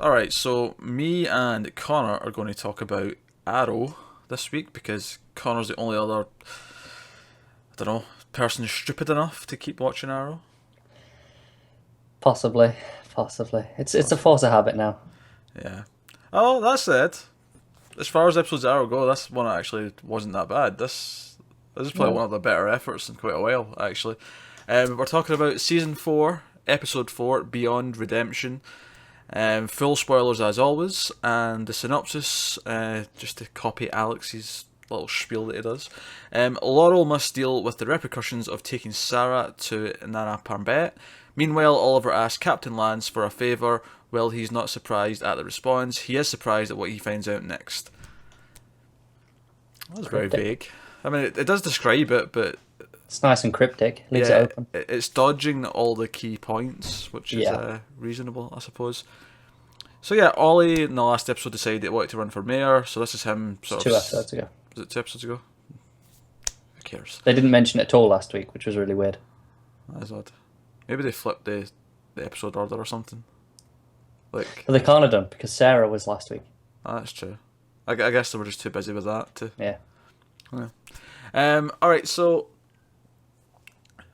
Alright, so me and Connor are going to talk about Arrow this week because Connor's the only other, I don't know, person stupid enough to keep watching Arrow. Possibly, possibly. It's a Possibly. force of habit now. Yeah. Oh, that said, as far as episodes of Arrow go, this one actually wasn't that bad. This is probably one No, of the better efforts in quite a while, actually. We're talking about season 4, episode 4, Beyond Redemption. Full spoilers as always, and the synopsis, just to copy Alex's little spiel that he does. Laurel must deal with the repercussions of taking Sarah to Nana Parbat. Meanwhile, Oliver asks Captain Lance for a favour. While he's not surprised at the response, he is surprised at what he finds out next. That was very cryptic. vague. I mean, it does describe it, but It's nice and cryptic. Leaves it yeah, open. it's dodging all the key points, which is Yeah, reasonable, I suppose. So yeah, Ollie in the last episode decided he wanted to run for mayor. So this is him it's sort of. two episodes ago. Was it 2 episodes ago? Who cares? They didn't mention it at all last week, which was really weird. That is odd. Maybe they flipped the episode order or something. Like, But they can't have done because Sarah was last week. that's true. I guess they were just too busy with that too. Yeah, Yeah. All right. So,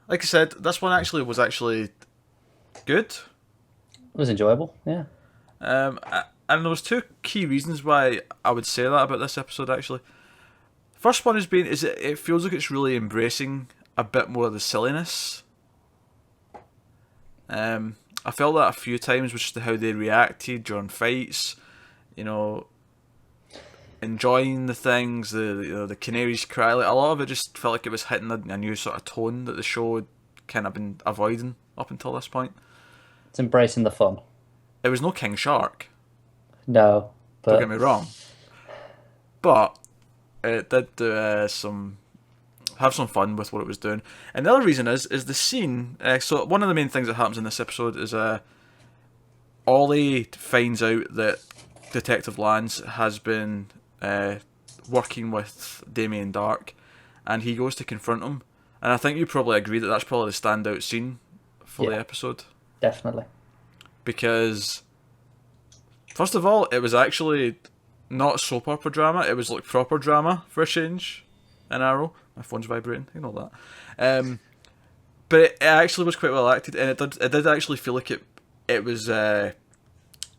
like I said, this one actually was actually good. it was enjoyable. Yeah, And there was two key reasons why I would say that about this episode. Actually, first one has been is it feels like it's really embracing a bit more of the silliness. I felt that a few times with just how they reacted during fights. You know, enjoying the things, the canaries cry. Like, a lot of it just felt like it was hitting a new sort of tone that the show had kind of been avoiding up until this point. it's embracing the fun. It was no King Shark. No, Don't get but me wrong, but it did do some have some fun with what it was doing. And the other reason is the scene. So one of the main things that happens in this episode is Ollie finds out that Detective Lance has been working with Damien Dark, and he goes to confront him. And I think you probably agree that that's probably the standout scene for the yeah, episode definitely. because first of all, it was actually not soap opera drama; it was like proper drama for a change in Arrow. My phone's vibrating, ignore that. But it actually was quite well acted, and it did actually feel like it was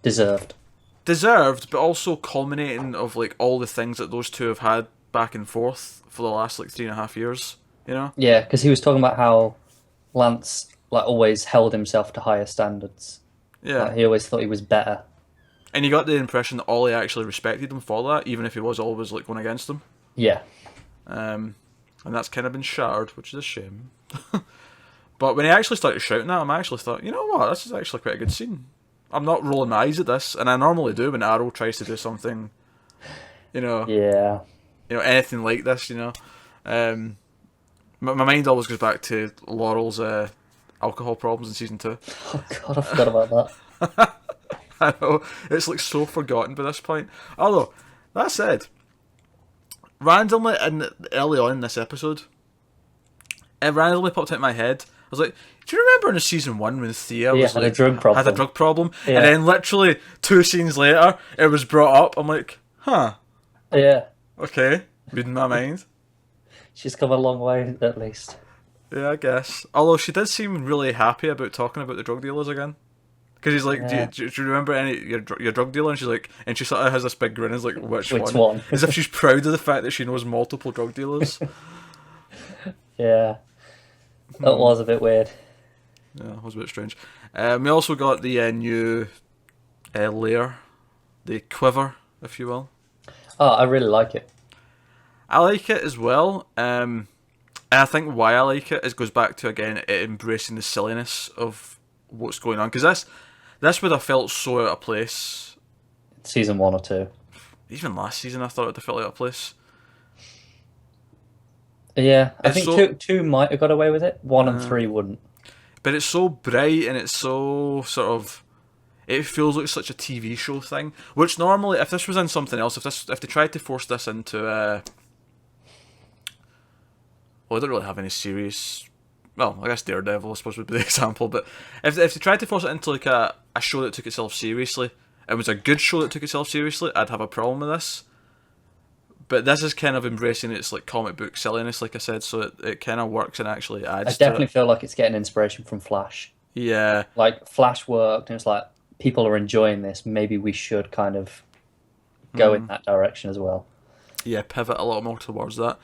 Deserved. deserved, but also culminating of like all the things that those two have had back and forth for the last like 3.5 years. You know? Yeah, because he was talking about how Lance like always held himself to higher standards. Yeah. Like he always thought he was better. And you got the impression that Ollie actually respected him for that, even if he was always like going against him. Yeah, And that's kind of been shattered, which is a shame. But when he actually started shouting at him, I actually thought, you know what, this is actually quite a good scene. I'm not rolling my eyes at this, and I normally do when Arrow tries to do something, you know, yeah. anything like this. Um, my mind always goes back to Laurel's alcohol problems in season 2. Oh God, I forgot about that. I know it's like so forgotten by this point. Although that said, randomly and early on in this episode, it randomly popped out my head. I was like, "Do you remember in the season 1 when Thea Yeah, was had a like drug had a problem. drug problem?" And Yeah, then literally 2 scenes later, it was brought up. I'm like, "Huh, yeah. okay." Reading my mind. She's come a long way at least. Yeah, I guess. Although she did seem really happy about talking about the drug dealers again. Because he's like, Yeah. do you remember any your drug dealer? And she's like, and she sort of has this big grin. Is like, which Which one? one? As if she's proud of the fact that she knows multiple drug dealers. Yeah, that was a bit weird. Yeah, it was a bit strange. We also got the new layer, the quiver, if you will. Oh, I really like it. I like it as well. And I think why I like it is goes back to again it embracing the silliness of what's going on. Because this would have felt so out of place. Season 1 or 2. Even last season, I thought it would have felt out of place. Yeah, I It's think so, two might have got away with it. 1 and 3 wouldn't. but it's so bright and it's so sort of. It feels like such a TV show thing. Which normally, if this was in something else, if they tried to force this into well, I don't really have any serious. Well, I guess Daredevil, I suppose, would be the example. But if they tried to force it into like a show that took itself seriously, it was a good show that took itself seriously, I'd have a problem with this. But this is kind of embracing its like comic book silliness, like I said, so it kind of works and actually I adds to definitely it. feel like it's getting inspiration from Flash. Yeah, Like Flash worked, and it's like people are enjoying this. Maybe we should kind of go in that direction as well. yeah, pivot a lot more towards that.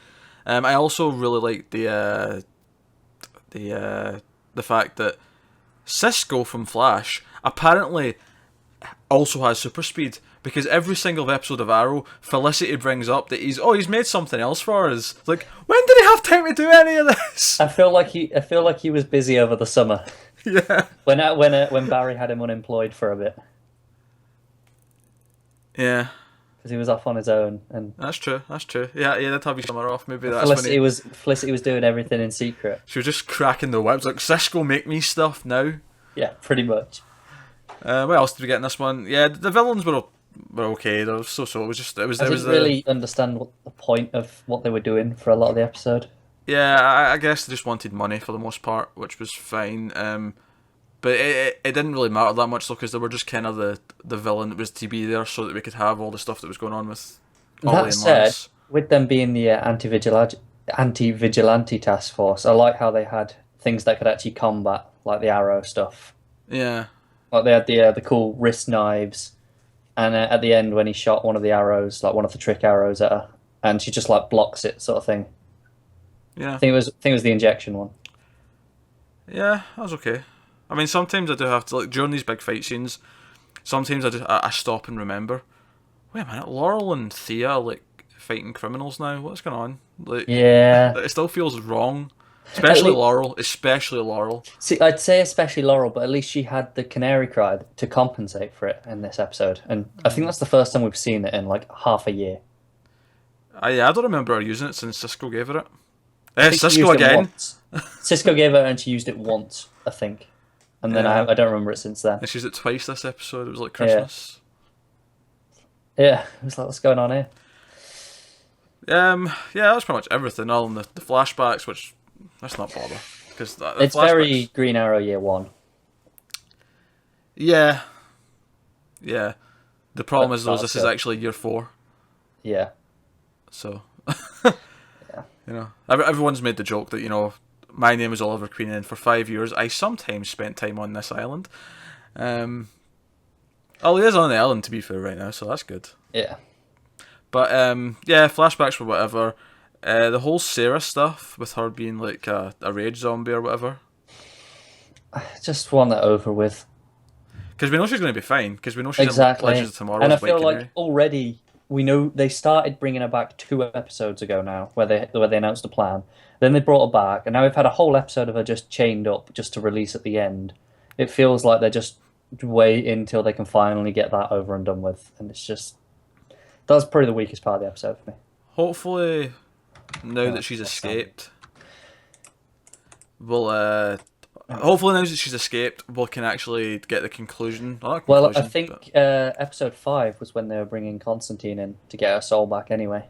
I also really like the fact that Cisco from Flash apparently also has super speed, because every single episode of Arrow, Felicity brings up that he's made something else for us. It's like, when did he have time to do any of this? I feel like he was busy over the summer Yeah, when Barry had him unemployed for a bit yeah, because he was off on his own, and that's true. That's true. Yeah, yeah, that'd have his summer off. Maybe that's when Felicity was doing everything in secret. she was just cracking the whips like, Cisco, make me stuff now. Yeah, pretty much. What else did we get in this one? Yeah, the villains were okay. They were so. It was just I didn't really understand what the point of what they were doing for a lot of the episode. Yeah, I guess they just wanted money for the most part, which was fine. But it didn't really matter that much though, because they were just kind of the villain that was to be there, so that we could have all the stuff that was going on with Ollie That and said, Lance. with them being the anti-vigilante task force, I like how they had things that could actually combat, like the arrow stuff. Yeah, Like they had the cool wrist knives, and at the end when he shot one of the arrows, like one of the trick arrows at her, and she just like blocks it, sort of thing. yeah, I think it was the injection one. yeah. That was okay. I mean, sometimes I do have to, like, during these big fight scenes. Sometimes I stop and remember. Wait a minute, Laurel and Thea are, like, fighting criminals now. What's going on? Like, Yeah. it still feels wrong. Especially least- Laurel. Especially Laurel. See, I'd say especially Laurel, but at least she had the canary cry to compensate for it in this episode, and I think that's the first time we've seen it in like half a year. I don't remember her using it since Cisco gave her it. I think she Cisco used it again. once. Cisco gave her, and she used it once, I think, and then Yeah. I don't remember it since then. And she used it twice this episode. It was like Christmas. Yeah, it was like, what's going on here? Yeah, that's pretty much everything. All in the flashbacks, which let's not bother, because the It's flashbacks. very Green Arrow Year One. Yeah. Yeah. The problem But is though, that's this is good. actually year 4, Yeah, so yeah. you know, everyone's made the joke that, you know, my name is Oliver Queen, and for 5 years I sometimes spent time on this island. Oh, he is on the island, to be fair, right now, so that's good. Yeah. But yeah, flashbacks or whatever. The whole Sarah stuff with her being like a rage zombie or whatever. I just want that over with. Because we know she's going to be fine. Because we know she's Exactly. in Legends of Tomorrow. And I with White feel like Canary. already we know they started bringing her back 2 episodes ago now, where they announced a plan. Then they brought her back, and now we've had a whole episode of her just chained up just to release at the end. It feels like they're just waiting until they can finally get that over and done with, and it's just that's probably the weakest part of the episode for me. Hopefully, now that she's that's escaped, we'll hopefully now that she's escaped, we can actually get the conclusion. Well, not Well, I conclusion, think but- episode 5 was when they were bringing Constantine in to get her soul back anyway.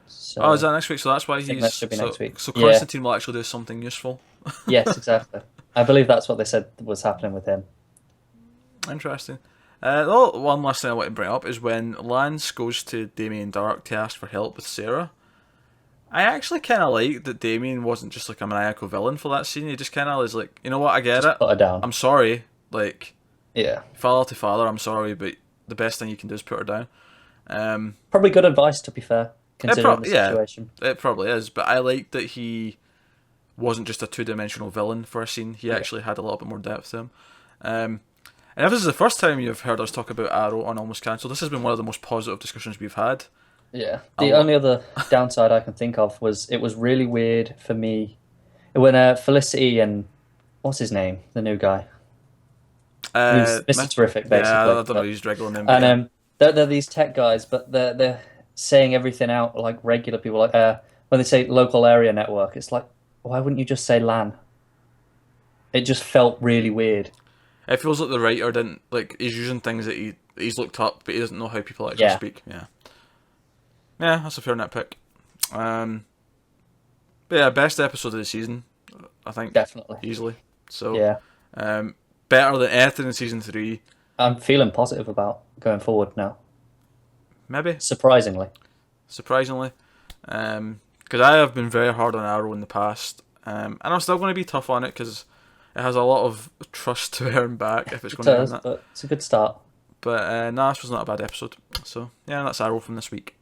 So, Oh, is that next week? So that's why think he's. that should be so, next week. So Yeah. Constantine will actually do something useful. yes, exactly. I believe that's what they said was happening with him. Interesting. One last thing I want to bring up is when Lance goes to Damien Dark to ask for help with Sarah. I actually kind of like that Damien wasn't just like a maniacal villain for that scene. He just kind of was like, you know what, I get it. Put her down. I'm sorry. Like, Yeah. father to father, I'm sorry, but the best thing you can do is put her down. Probably good advice, to be fair, considering the yeah. situation. It probably is, but I like that he wasn't just a two-dimensional villain for a scene. He actually had a little bit more depth to him. And if this is the first time you've heard us talk about Arrow on Almost Cancelled, this has been one of the most positive discussions we've had. Yeah. The only other downside I can think of was it was really weird for me when Felicity and what's his name, the new guy, who's Mr. Terrific, basically. Yeah, I don't know his regular name. And but yeah. they're these tech guys, but they're saying everything out like regular people. Like when they say local area network, it's like, why wouldn't you just say LAN? It just felt really weird. It feels like the writer didn't, like, he's using things that he's looked up, but he doesn't know how people actually speak. Yeah. Yeah, that's a fair nitpick. But yeah, best episode of the season, I think. Definitely. Easily. So, Yeah. better than anything in season 3. I'm feeling positive about going forward now. Maybe, Surprisingly. surprisingly. Because I have been very hard on Arrow in the past. And I'm still going to be tough on it because it has a lot of trust to earn back if it's It going to earn does, that. but it's a good start. But nah, this was not a bad episode. So yeah, that's Arrow from this week.